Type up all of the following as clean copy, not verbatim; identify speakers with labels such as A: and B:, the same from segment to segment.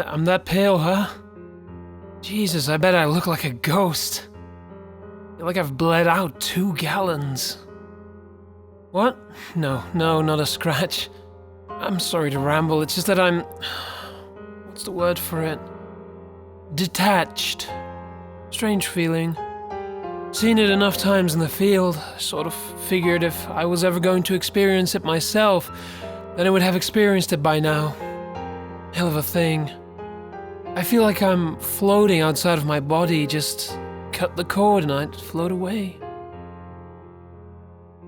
A: I'm that pale, huh? Jesus, I bet I look like a ghost. I feel like I've bled out 2 gallons. What? No, not a scratch. I'm sorry to ramble, it's just that I'm... What's the word for it? Detached. Strange feeling. Seen it enough times in the field, sort of figured if I was ever going to experience it myself, then I would have experienced it by now. Hell of a thing. I feel like I'm floating outside of my body, just cut the cord and I'd float away.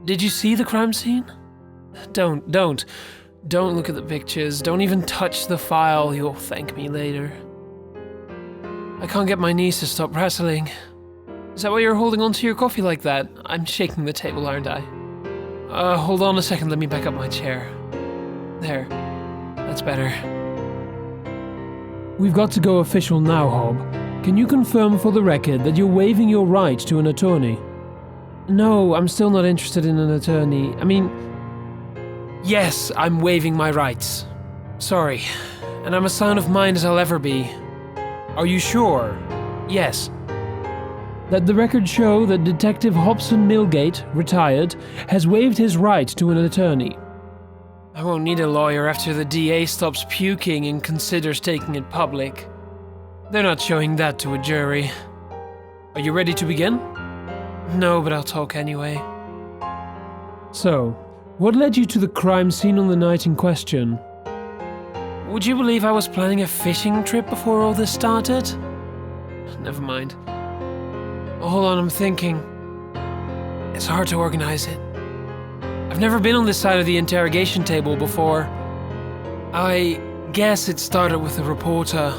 A: Did you see the crime scene? Don't look at the pictures, don't even touch the file, you'll thank me later. I can't get my knees to stop rattling. Is that why you're holding onto your coffee like that? I'm shaking the table, aren't I? Hold on a second, let me back up my chair. There, that's better.
B: We've got to go official now, Hob. Can you confirm for the record that you're waiving your right to an attorney?
A: No, I'm still not interested in an attorney. I mean, yes, I'm waiving my rights. Sorry, and I'm as sound of mind as I'll ever be. Are you sure? Yes.
B: That the records show that Detective Hobson Millgate, retired, has waived his right to an attorney.
A: I won't need a lawyer after the DA stops puking and considers taking it public. They're not showing that to a jury. Are you ready to begin? No, but I'll talk anyway.
B: So, what led you to the crime scene on the night in question?
A: Would you believe I was planning a fishing trip before all this started? Never mind. Oh, hold on, I'm thinking. It's hard to organize it. I've never been on this side of the interrogation table before. I guess it started with a reporter.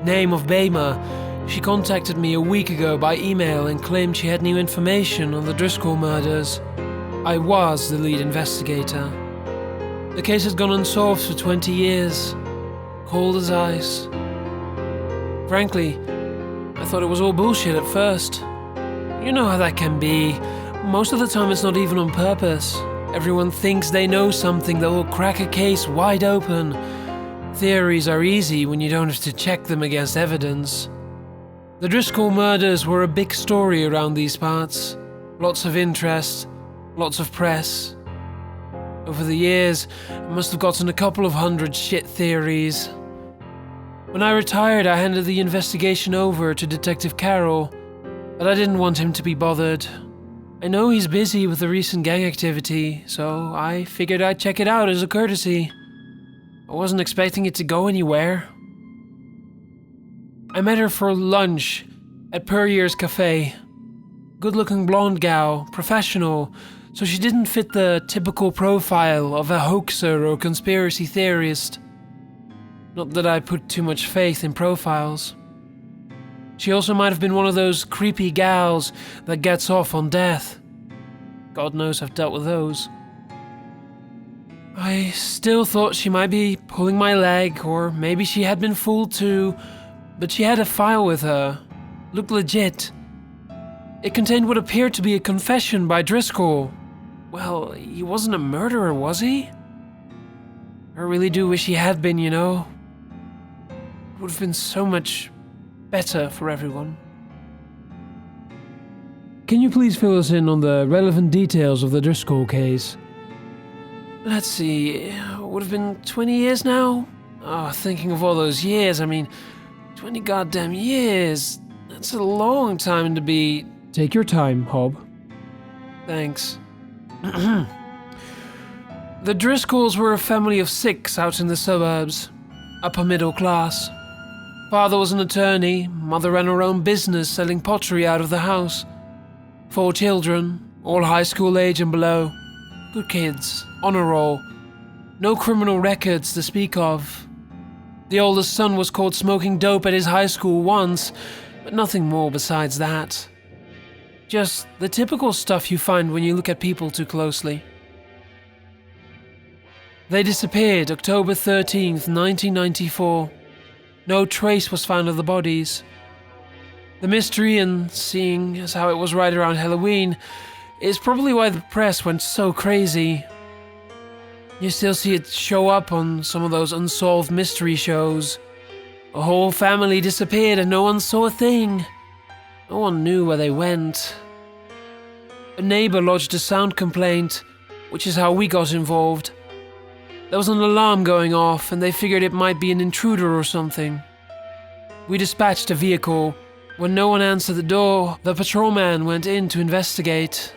A: Name of Ayme. She contacted me a week ago by email and claimed she had new information on the Driscoll murders. I was the lead investigator. The case had gone unsolved for 20 years. Cold as ice. Frankly, I thought it was all bullshit at first. You know how that can be. Most of the time it's not even on purpose. Everyone thinks they know something that will crack a case wide open. Theories are easy when you don't have to check them against evidence. The Driscoll murders were a big story around these parts. Lots of interest, lots of press. Over the years, I must have gotten a couple of 100 shit theories. When I retired, I handed the investigation over to Detective Carroll, but I didn't want him to be bothered. I know he's busy with the recent gang activity, so I figured I'd check it out as a courtesy. I wasn't expecting it to go anywhere. I met her for lunch at Puryear's Cafe. Good-looking blonde gal, professional, so she didn't fit the typical profile of a hoaxer or conspiracy theorist. Not that I put too much faith in profiles. She also might have been one of those creepy gals that gets off on death. God knows I've dealt with those. I still thought she might be pulling my leg, or maybe she had been fooled too, but she had a file with her. Looked legit. It contained what appeared to be a confession by Driscoll. Well, he wasn't a murderer, was he? I really do wish he had been, you know. It would have been so much better for everyone.
B: Can you please fill us in on the relevant details of the Driscoll case?
A: Let's see, it would have been 20 years now? Oh, thinking of all those years, I mean, 20 goddamn years. That's a long time to be...
B: Take your time, Hob.
A: Thanks. The Driscolls were a family of 6 out in the suburbs. Upper middle class. Father was an attorney, mother ran her own business selling pottery out of the house. 4 children, all high school age and below. Good kids, honor roll. No criminal records to speak of. The oldest son was caught smoking dope at his high school once, but nothing more besides that. Just the typical stuff you find when you look at people too closely. They disappeared October 13th, 1994. No trace was found of the bodies. The mystery, and seeing as how it was right around Halloween, is probably why the press went so crazy. You still see it show up on some of those unsolved mystery shows. A whole family disappeared and no one saw a thing. No one knew where they went. A neighbor lodged a sound complaint, which is how we got involved. There was an alarm going off and they figured it might be an intruder or something. We dispatched a vehicle. When no one answered the door, the patrolman went in to investigate.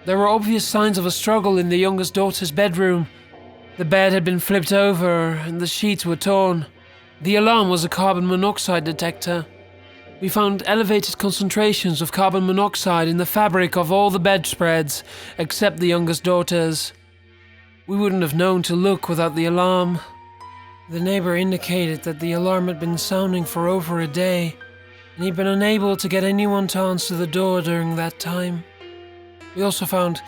A: There were obvious signs of a struggle in the youngest daughter's bedroom. The bed had been flipped over and the sheets were torn. The alarm was a carbon monoxide detector. We found elevated concentrations of carbon monoxide in the fabric of all the bedspreads, except the youngest daughter's. We wouldn't have known to look without the alarm. The neighbor indicated that the alarm had been sounding for over a day, and he'd been unable to get anyone to answer the door during that time. We also found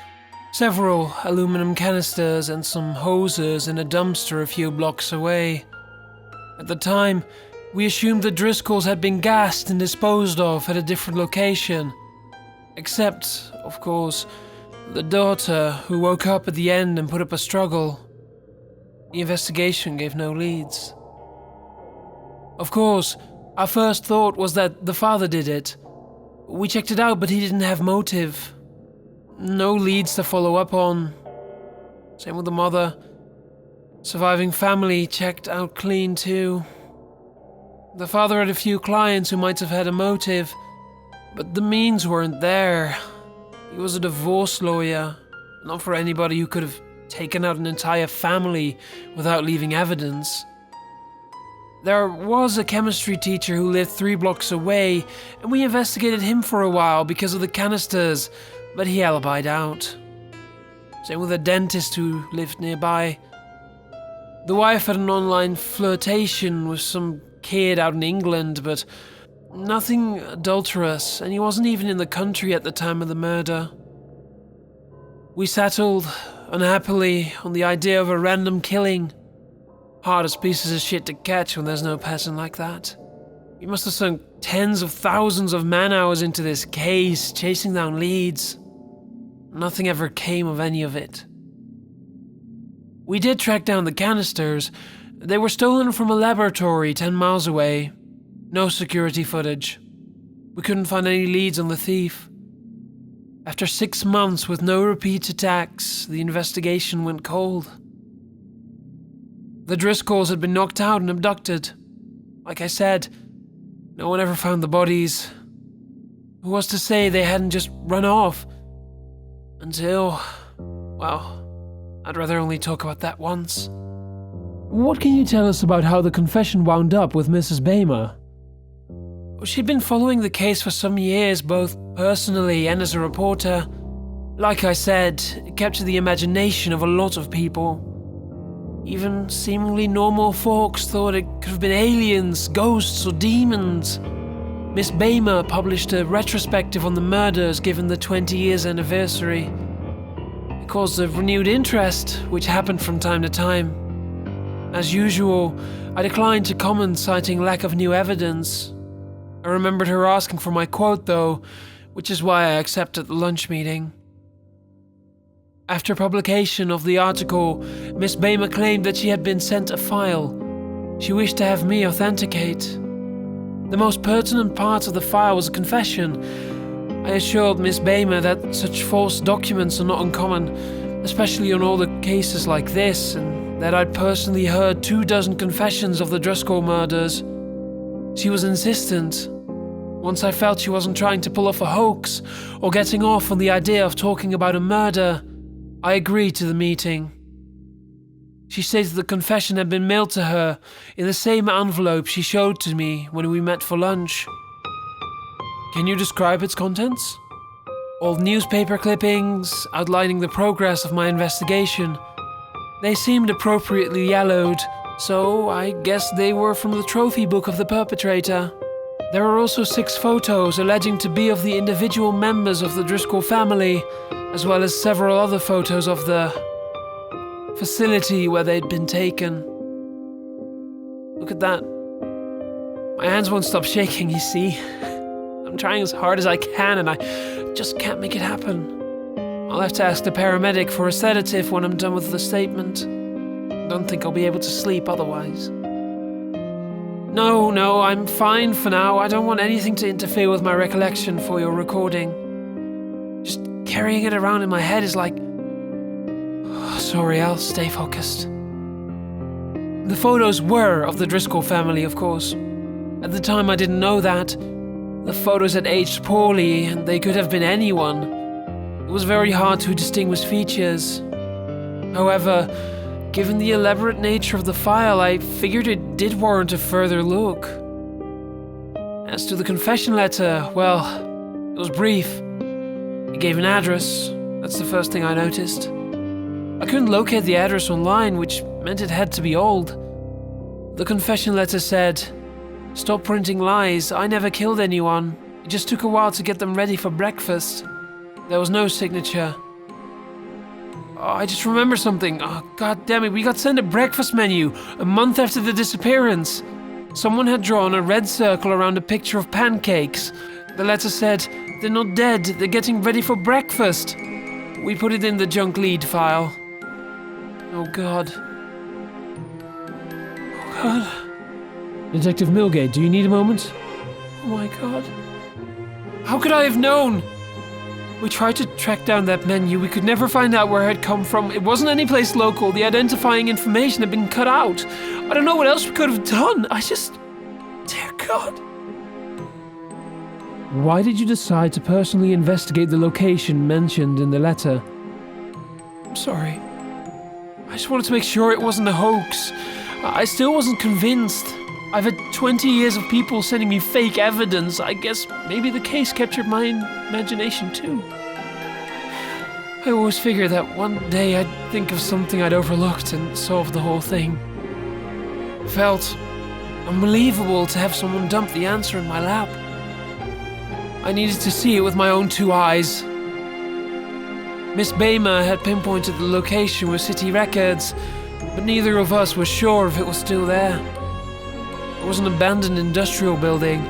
A: several aluminum canisters and some hoses in a dumpster a few blocks away. At the time, we assumed the Driscolls had been gassed and disposed of at a different location. Except, of course, the daughter, who woke up at the end and put up a struggle. The investigation gave no leads. Of course, our first thought was that the father did it. We checked it out, but he didn't have motive. No leads to follow up on. Same with the mother. Surviving family checked out clean too. The father had a few clients who might have had a motive, but the means weren't there. He was a divorce lawyer, not for anybody who could have taken out an entire family without leaving evidence. There was a chemistry teacher who lived 3 blocks away, and we investigated him for a while because of the canisters, but he alibied out. Same with a dentist who lived nearby. The wife had an online flirtation with some kid out in England, but nothing adulterous, and he wasn't even in the country at the time of the murder. We settled, unhappily, on the idea of a random killing. Hardest pieces of shit to catch when there's no pattern like that. We must have sunk tens of thousands of man-hours into this case, chasing down leads. Nothing ever came of any of it. We did track down the canisters. They were stolen from a laboratory 10 miles away. No security footage. We couldn't find any leads on the thief. After 6 months with no repeat attacks, the investigation went cold. The Driscolls had been knocked out and abducted. Like I said, no one ever found the bodies. Who was to say they hadn't just run off? Until, well, I'd rather only talk about that once.
B: What can you tell us about how the confession wound up with Mrs. Baymer?
A: She'd been following the case for some years, both personally and as a reporter. Like I said, it captured the imagination of a lot of people. Even seemingly normal folks thought it could have been aliens, ghosts, or demons. Miss Baymer published a retrospective on the murders given the 20 years anniversary. It caused a renewed interest, which happened from time to time. As usual, I declined to comment, citing lack of new evidence. I remembered her asking for my quote though, which is why I accepted the lunch meeting. After publication of the article, Miss Baymer claimed that she had been sent a file. She wished to have me authenticate. The most pertinent part of the file was a confession. I assured Miss Baymer that such false documents are not uncommon, especially on all the cases like this, and that I'd personally heard 24 confessions of the Driscoll murders. She was insistent. Once I felt she wasn't trying to pull off a hoax or getting off on the idea of talking about a murder, I agreed to the meeting. She stated the confession had been mailed to her in the same envelope she showed to me when we met for lunch. Can you describe its contents? Old newspaper clippings outlining the progress of my investigation. They seemed appropriately yellowed, so I guess they were from the trophy book of the perpetrator. There were also 6 photos alleging to be of the individual members of the Driscoll family, as well as several other photos of the facility where they'd been taken. Look at that. My hands won't stop shaking, you see. I'm trying as hard as I can and I just can't make it happen. I'll have to ask the paramedic for a sedative when I'm done with the statement. Don't think I'll be able to sleep otherwise. No, I'm fine for now. I don't want anything to interfere with my recollection for your recording. Just carrying it around in my head is like... Sorry, I'll stay focused. The photos were of the Driscoll family, of course. At the time, I didn't know that. The photos had aged poorly, and they could have been anyone. It was very hard to distinguish features. However, given the elaborate nature of the file, I figured it did warrant a further look. As to the confession letter, well, it was brief. It gave an address. That's the first thing I noticed. I couldn't locate the address online, which meant it had to be old. The confession letter said, "Stop printing lies. I never killed anyone. It just took a while to get them ready for breakfast." There was no signature. Oh, I just remember something. Oh, God damn it, we got sent a breakfast menu a month after the disappearance. Someone had drawn a red circle around a picture of pancakes. The letter said, "They're not dead, they're getting ready for breakfast." We put it in the junk lead file. Oh, God. Oh, God.
B: Detective Milgate, do you need a moment?
A: Oh, my God. How could I have known? We tried to track down that menu. We could never find out where it had come from. It wasn't any place local. The identifying information had been cut out. I don't know what else we could have done. Dear God.
B: Why did you decide to personally investigate the location mentioned in the letter?
A: I'm sorry. I just wanted to make sure it wasn't a hoax. I still wasn't convinced. I've had 20 years of people sending me fake evidence. I guess maybe the case captured my imagination too. I always figured that one day I'd think of something I'd overlooked and solve the whole thing. It felt unbelievable to have someone dump the answer in my lap. I needed to see it with my own 2 eyes. Miss Ayme had pinpointed the location with city records, but neither of us was sure if it was still there. It was an abandoned industrial building.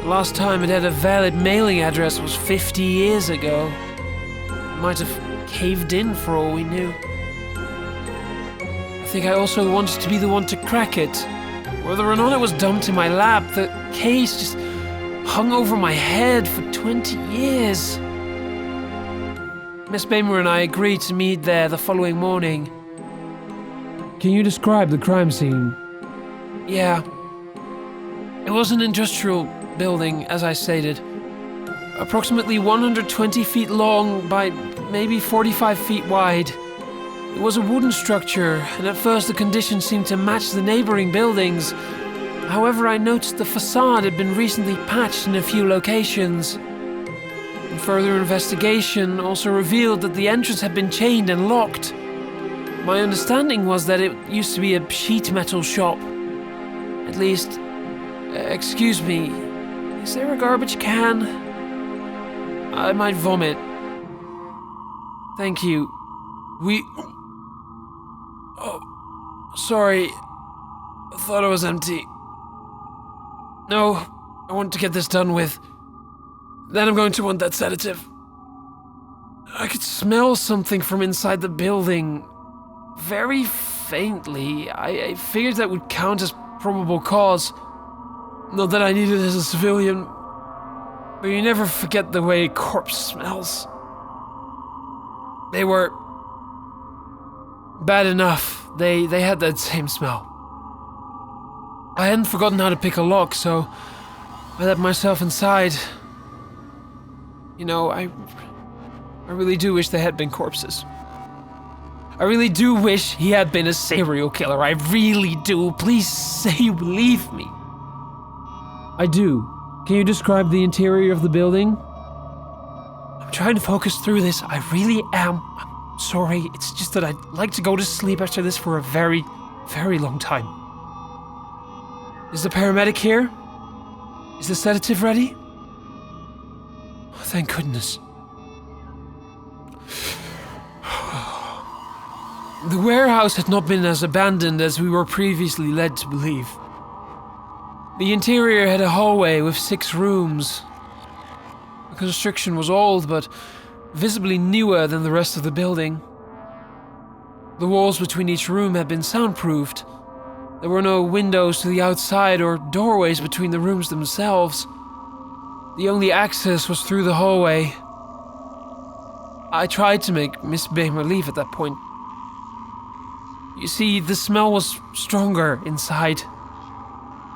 A: The last time it had a valid mailing address was 50 years ago. It might have caved in for all we knew. I think I also wanted to be the one to crack it. Whether or not it was dumped in my lap, the case just hung over my head for 20 years. Miss Ayme and I agreed to meet there the following morning.
B: Can you describe the crime scene?
A: Yeah. It was an industrial building, as I stated. Approximately 120 feet long by maybe 45 feet wide. It was a wooden structure, and at first the conditions seemed to match the neighboring buildings. However, I noticed the facade had been recently patched in a few locations. And further investigation also revealed that the entrance had been chained and locked. My understanding was that it used to be a sheet metal shop. At least, excuse me, is there a garbage can? I might vomit. Thank you. Oh, sorry. I thought it was empty. No, I want to get this done with. Then I'm going to want that sedative. I could smell something from inside the building. Very faintly. I figured that would count as probable cause. Not that I need it as a civilian. But you never forget the way a corpse smells. They were bad enough. They had that same smell. I hadn't forgotten how to pick a lock, so I let myself inside. You know, I really do wish they had been corpses. I really do wish he had been a serial killer. I really do. Please say you believe me.
B: I do. Can you describe the interior of the building?
A: I'm trying to focus through this. I really am. I'm sorry. It's just that I'd like to go to sleep after this for a very, very long time. Is the paramedic here? Is the sedative ready? Oh, thank goodness. The warehouse had not been as abandoned as we were previously led to believe. The interior had a hallway with 6 rooms. The construction was old, but visibly newer than the rest of the building. The walls between each room had been soundproofed. There were no windows to the outside or doorways between the rooms themselves. The only access was through the hallway. I tried to make Miss Baymer leave at that point. You see, the smell was stronger inside.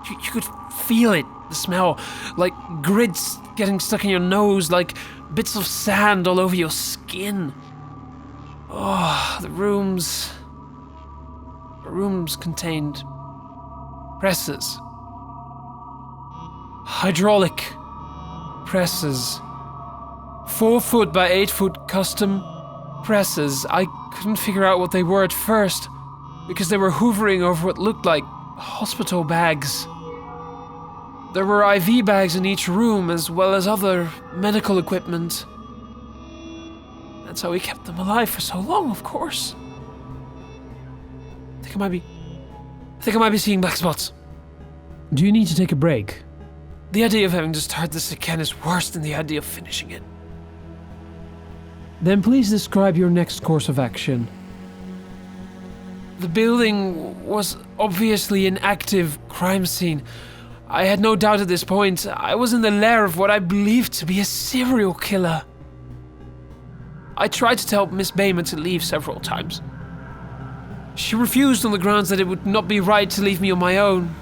A: You could feel it, the smell, like grits getting stuck in your nose, like bits of sand all over your skin. Oh, the rooms contained presses. Hydraulic presses. 4-foot by 8-foot custom presses. I couldn't figure out what they were at first, because they were hovering over what looked like hospital bags. There were IV bags in each room, as well as other medical equipment. That's how we kept them alive for so long, of course. I think I might be seeing black spots.
B: Do you need to take a break?
A: The idea of having to start this again is worse than the idea of finishing it.
B: Then please describe your next course of action.
A: The building was obviously an active crime scene. I had no doubt at this point. I was in the lair of what I believed to be a serial killer. I tried to tell Miss Baymer to leave several times. She refused on the grounds that it would not be right to leave me on my own.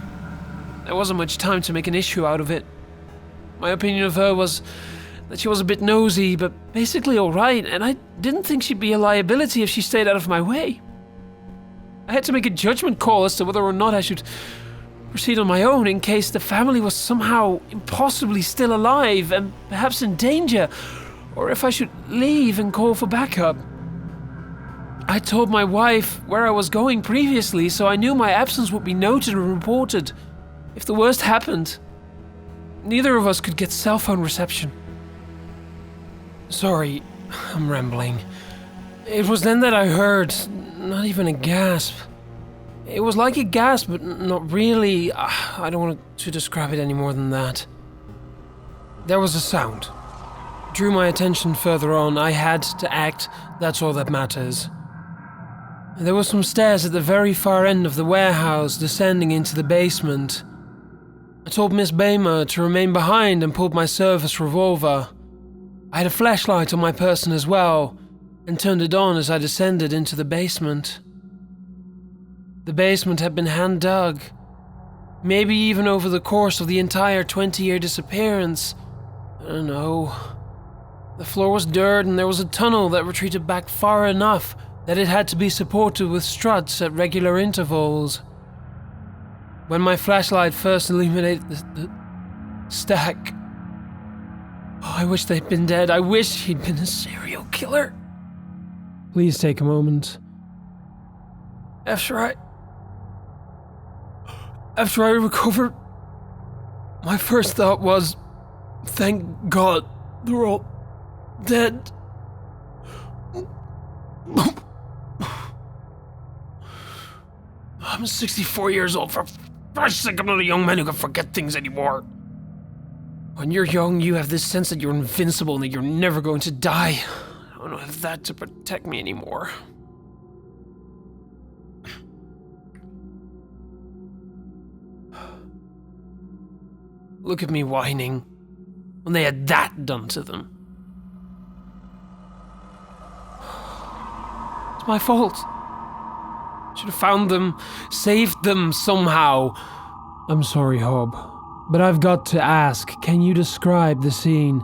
A: There wasn't much time to make an issue out of it. My opinion of her was that she was a bit nosy, but basically alright, and I didn't think she'd be a liability if she stayed out of my way. I had to make a judgment call as to whether or not I should proceed on my own in case the family was somehow impossibly still alive and perhaps in danger, or if I should leave and call for backup. I told my wife where I was going previously, so I knew my absence would be noted and reported. If the worst happened, neither of us could get cell phone reception. Sorry, I'm rambling. It was then that I heard, not even a gasp. It was like a gasp, but not really. I don't want to describe it any more than that. There was a sound. Drew my attention further on. I had to act, that's all that matters. There were some stairs at the very far end of the warehouse, descending into the basement. I told Miss Baymer to remain behind and pulled my service revolver. I had a flashlight on my person as well, and turned it on as I descended into the basement. The basement had been hand-dug, maybe even over the course of the entire 20-year disappearance. I don't know. The floor was dirt and there was a tunnel that retreated back far enough that it had to be supported with struts at regular intervals. When my flashlight first illuminated the stack, I wish they'd been dead. I wish he'd been a serial killer.
B: Please take a moment.
A: After I recovered, my first thought was, thank God they're all dead. I'm 64 years old. For Christ's sake, I'm not a young man who can forget things anymore. When you're young, you have this sense that you're invincible and that you're never going to die. I don't have that to protect me anymore. Look at me whining when they had that done to them. It's my fault. Should have found them, saved them somehow.
B: I'm sorry, Hob, but I've got to ask, can you describe the scene?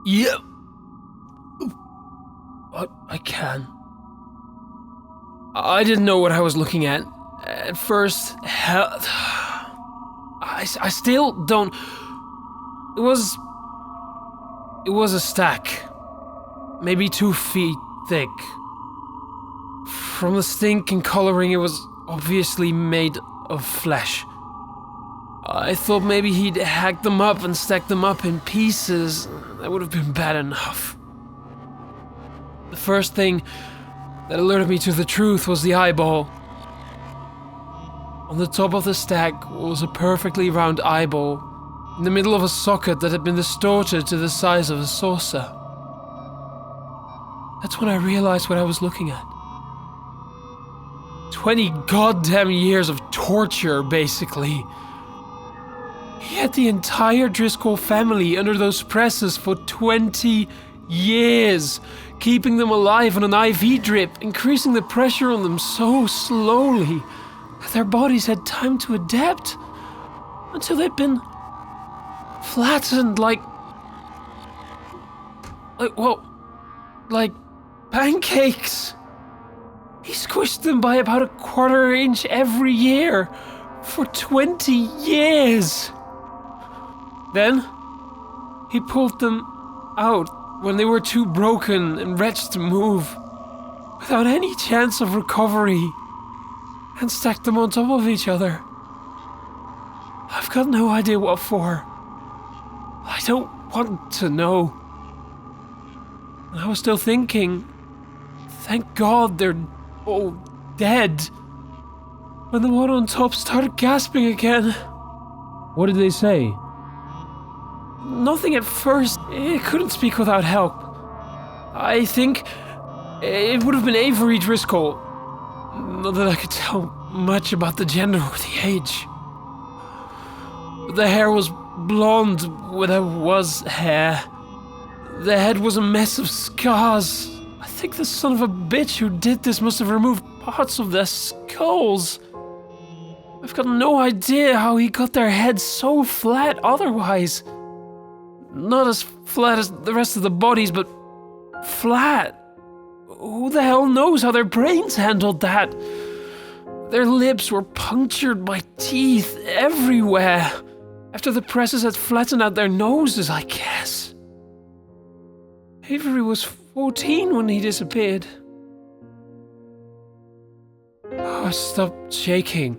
A: Yeah. I can. I didn't know what I was looking at. At first, I still don't... It was a stack. Maybe 2 feet thick. From the stink and coloring, it was obviously made of flesh. I thought maybe he'd hacked them up and stacked them up in pieces. That would have been bad enough. The first thing that alerted me to the truth was the eyeball. On the top of the stack was a perfectly round eyeball, in the middle of a socket that had been distorted to the size of a saucer. That's when I realized what I was looking at. 20 goddamn years of torture, basically. He had the entire Driscoll family under those presses for 20 years, keeping them alive on an IV drip, increasing the pressure on them so slowly that their bodies had time to adapt until they'd been flattened like pancakes. He squished them by about a quarter inch every year for 20 years. Then he pulled them out when they were too broken and wretched to move, without any chance of recovery, and stacked them on top of each other. I've got no idea what for. I don't want to know. And I was still thinking, thank God they're all dead, when the one on top started gasping again.
B: What did they say?
A: Nothing at first. It couldn't speak without help. I think it would have been Avery Driscoll. Not that I could tell much about the gender or the age. The hair was blonde when I was hair. The head was a mess of scars. I think the son of a bitch who did this must have removed parts of their skulls. I've got no idea how he got their heads so flat otherwise. Not as flat as the rest of the bodies, but flat. Who the hell knows how their brains handled that? Their lips were punctured by teeth everywhere, after the presses had flattened out their noses, I guess. Avery was 14 when he disappeared. Oh, I stopped shaking.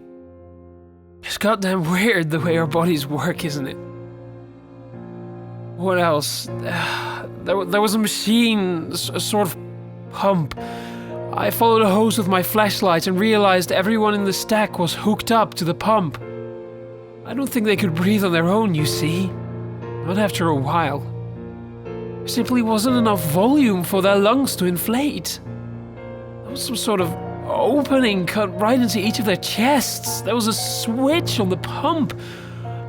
A: It's goddamn weird the way our bodies work, isn't it? What else? There was a machine, a sort of pump. I followed a hose with my flashlight and realized everyone in the stack was hooked up to the pump. I don't think they could breathe on their own, you see. Not after a while. There simply wasn't enough volume for their lungs to inflate. There was some sort of opening cut right into each of their chests. There was a switch on the pump.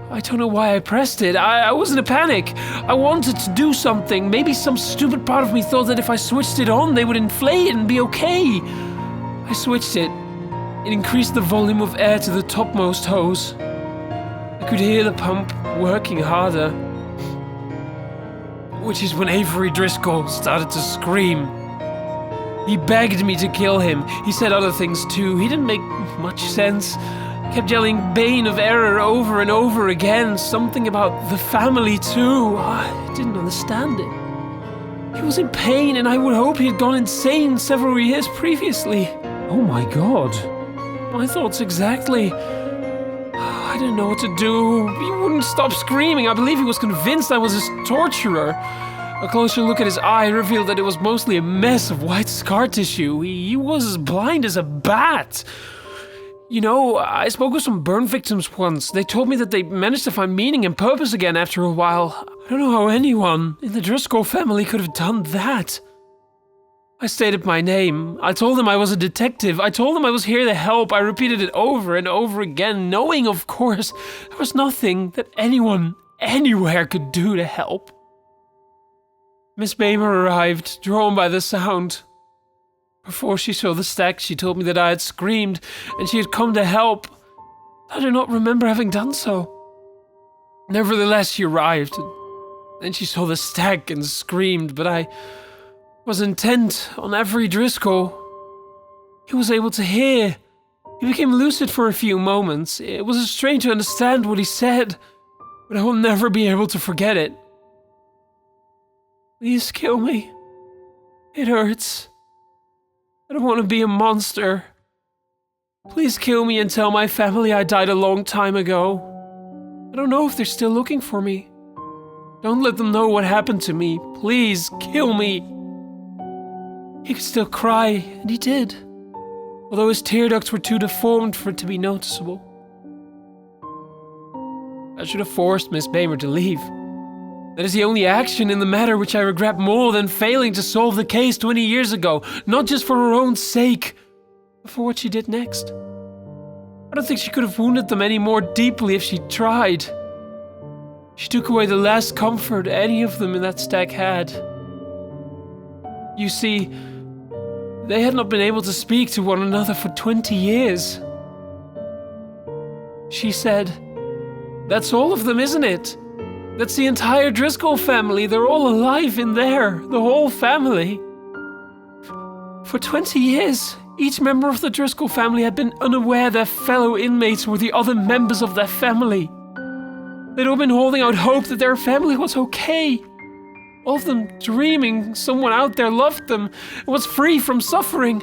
A: I don't know why I pressed it. I was in a panic. I wanted to do something. Maybe some stupid part of me thought that if I switched it on, they would inflate and be okay. I switched it. It increased the volume of air to the topmost hose. I could hear the pump working harder. Which is when Avery Driscoll started to scream. He begged me to kill him. He said other things too. He didn't make much sense. Kept yelling bane of error over and over again. Something about the family too. I didn't understand it. He was in pain and I would hope he had gone insane several years previously.
B: Oh my God.
A: My thoughts exactly. I didn't know what to do. He wouldn't stop screaming. I believe he was convinced I was his torturer. A closer look at his eye revealed that it was mostly a mess of white scar tissue. He was as blind as a bat. You know, I spoke with some burn victims once. They told me that they managed to find meaning and purpose again after a while. I don't know how anyone in the Driscoll family could have done that. I stated my name. I told them I was a detective. I told them I was here to help. I repeated it over and over again, knowing, of course, there was nothing that anyone, anywhere could do to help. Miss Ayme arrived, drawn by the sound. Before she saw the stack, she told me that I had screamed, and she had come to help. I do not remember having done so. Nevertheless, she arrived. Then she saw the stack and screamed, but I was intent on Avery Driscoll. He was able to hear. He became lucid for a few moments. It was a strain to understand what he said, but I will never be able to forget it. Please kill me. It hurts. I don't want to be a monster. Please kill me and tell my family I died a long time ago. I don't know if they're still looking for me. Don't let them know what happened to me. Please kill me. He could still cry, and he did, although his tear ducts were too deformed for it to be noticeable. I should have forced Miss Ayme to leave. That is the only action in the matter which I regret more than failing to solve the case 20 years ago, not just for her own sake, for what she did next. I don't think she could have wounded them any more deeply if she tried. She took away the last comfort any of them in that stag had. You see, they had not been able to speak to one another for 20 years. She said, "That's all of them, isn't it? That's the entire Driscoll family. They're all alive in there, the whole family." For 20 years, each member of the Driscoll family had been unaware their fellow inmates were the other members of their family. They'd all been holding out hope that their family was okay. All of them dreaming someone out there loved them and was free from suffering.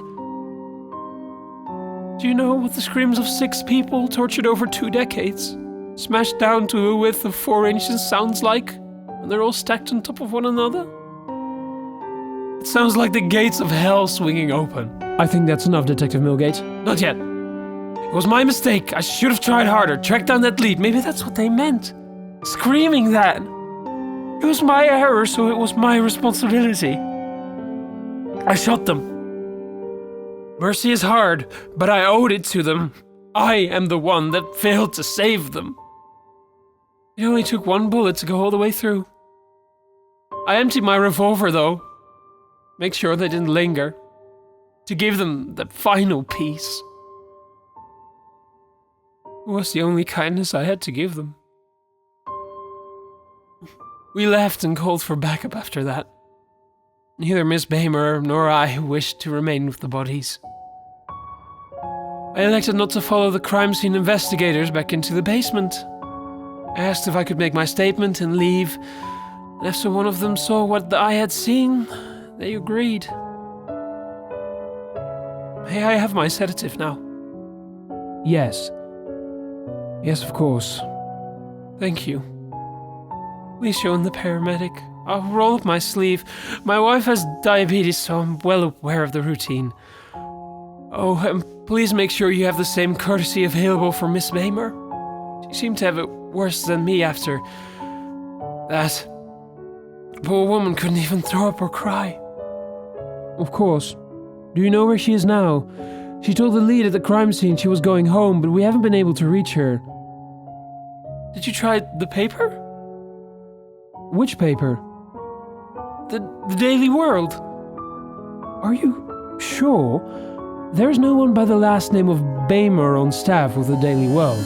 A: Do you know what the screams of 6 people tortured over 2 decades, smashed down to a width of 4 inches sounds like when they're all stacked on top of one another? It sounds like the gates of hell swinging open.
B: I think that's enough, Detective Milgate.
A: Not yet. It was my mistake. I should have tried harder, tracked down that lead. Maybe that's what they meant. Screaming that. It was my error, so it was my responsibility. I shot them. Mercy is hard, but I owed it to them. I am the one that failed to save them. It only took 1 bullet to go all the way through. I emptied my revolver, though. Make sure they didn't linger. To give them the final piece. It was the only kindness I had to give them. We left and called for backup after that. Neither Miss Baymer nor I wished to remain with the bodies. I elected not to follow the crime scene investigators back into the basement. I asked if I could make my statement and leave, and after one of them saw what I had seen, they agreed. May I have my sedative now?
B: Yes. Yes, of course.
A: Thank you. Please show in the paramedic. I'll roll up my sleeve. My wife has diabetes, so I'm well aware of the routine. Oh, and please make sure you have the same courtesy available for Miss Baymer. She seemed to have it worse than me after that. The poor woman couldn't even throw up or cry.
B: Of course. Do you know where she is now? She told the lead at the crime scene she was going home, but we haven't been able to reach her.
A: Did you try the paper?
B: Which paper?
A: The Daily World.
B: Are you sure? There's no one by the last name of Baymer on staff with the Daily World.